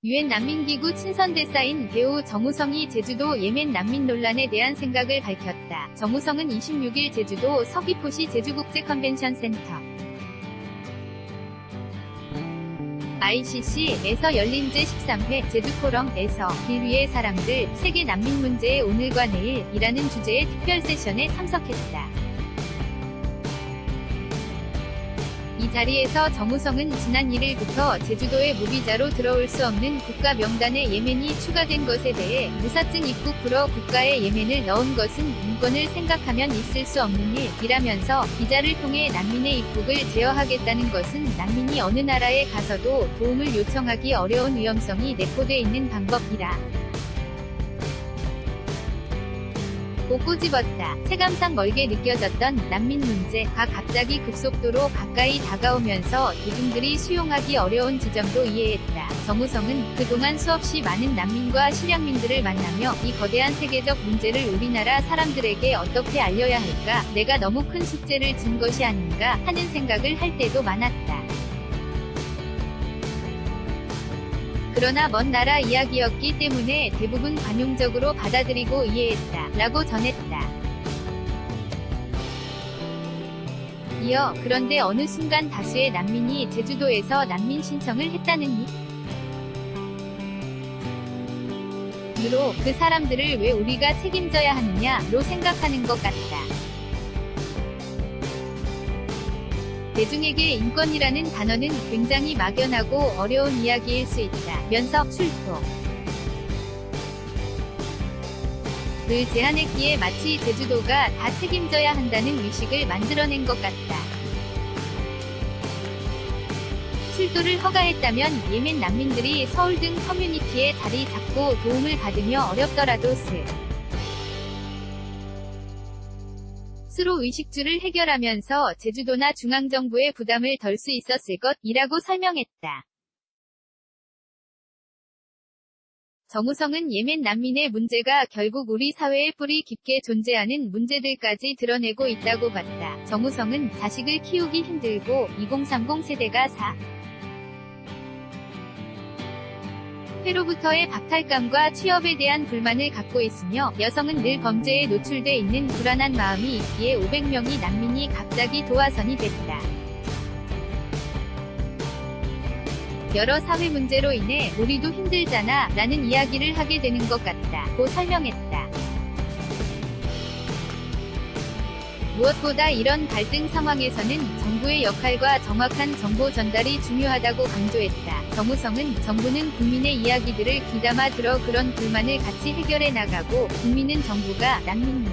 유엔 난민기구 친선대사인 배우 정우성이 제주도 예멘 난민 논란에 대한 생각을 밝혔다. 정우성은 26일 제주도 서귀포시 제주국제컨벤션센터 ICC에서 열린 제13회 제주포럼에서 길 위의 사람들, 세계 난민 문제의 오늘과 내일이라는 주제의 특별 세션에 참석했다. 이 자리에서 정우성은 지난 1일부터 제주도에 무비자로 들어올 수 없는 국가 명단에 예멘이 추가된 것에 대해 무사증 입국 불허 국가에 예멘을 넣은 것은 인권을 생각하면 있을 수 없는 일이라면서 비자를 통해 난민의 입국을 제어하겠다는 것은 난민이 어느 나라에 가서도 도움을 요청하기 어려운 위험성이 내포돼 있는 방법이라 고 꼬집었다. 체감상 멀게 느껴졌던 난민 문제가 갑자기 급속도로 가까이 다가오면서 대중들이 수용하기 어려운 지점도 이해했다. 정우성은 그동안 수없이 많은 난민과 실향민들을 만나며 이 거대한 세계적 문제를 우리나라 사람들에게 어떻게 알려야 할까, 내가 너무 큰 숙제를 진 것이 아닌가 하는 생각을 할 때도 많았다. 그러나 먼 나라 이야기였기 때문에 대부분 관용적으로 받아들이고 이해했다. 라고 전했다. 이어 그런데 어느 순간 다수의 난민이 제주도에서 난민 신청을 했다느니 으로 그 사람들을 왜 우리가 책임져야 하느냐로 생각하는 것 같다. 대중에게 인권이라는 단어는 굉장히 막연하고 어려운 이야기일 수 있다. 면서 출토 를 제안했기에 마치 제주도가 다 책임져야 한다는 의식을 만들어낸 것 같다. 출도를 허가했다면 예멘 난민들이 서울 등 커뮤니티에 자리 잡고 도움을 받으며 어렵더라도 스스로 의식주를 해결하면서 제주도나 중앙정부의 부담을 덜 수 있었을 것이라고 설명했다. 정우성은 예멘 난민의 문제가 결국 우리 사회에 뿌리 깊게 존재하는 문제들까지 드러내고 있다고 봤다. 정우성은 자식을 키우기 힘들고 2030 세대가 회로부터의 박탈감과 취업에 대한 불만을 갖고 있으며 여성은 늘 범죄에 노출돼 있는 불안한 마음이 있기에 500명의 난민이 갑자기 도화선이 됐다. 여러 사회 문제로 인해 우리도 힘들잖아 라는 이야기를 하게 되는 것 같다. 고 설명했다. 무엇보다 이런 갈등 상황에서는 정부의 역할과 정확한 정보 전달이 중요하다고 강조했다. 정우성은 정부는 국민의 이야기들을 귀담아 들어 그런 불만을 같이 해결해 나가고 국민은 정부가 난민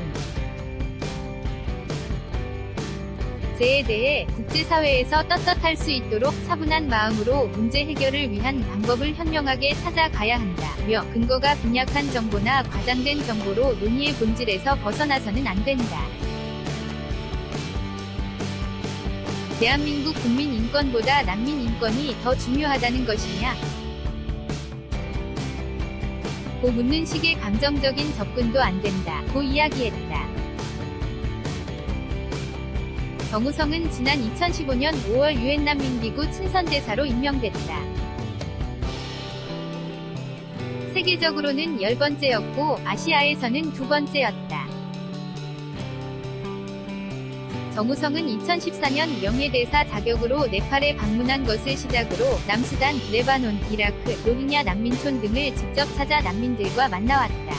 문제에 대해 국제사회에서 떳떳할 수 있도록 차분한 마음으로 문제 해결을 위한 방법을 현명하게 찾아가야 한다며 근거가 빈약한 정보나 과장된 정보로 논의의 본질에서 벗어나서는 안 된다. 대한민국 국민 인권보다 난민 인권이 더 중요하다는 것이냐? 고 묻는 식의 감정적인 접근도 안 된다. 고 이야기했다. 정우성은 지난 2015년 5월 유엔 난민기구 친선대사로 임명됐다. 세계적으로는 10번째였고 아시아에서는 2번째였다. 정우성은 2014년 명예대사 자격으로 네팔에 방문한 것을 시작으로 남수단, 레바논, 이라크, 로힝야 난민촌 등을 직접 찾아 난민들과 만나왔다.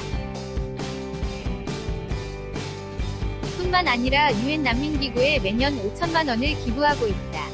뿐만 아니라 유엔 난민기구에 매년 5천만 원을 기부하고 있다.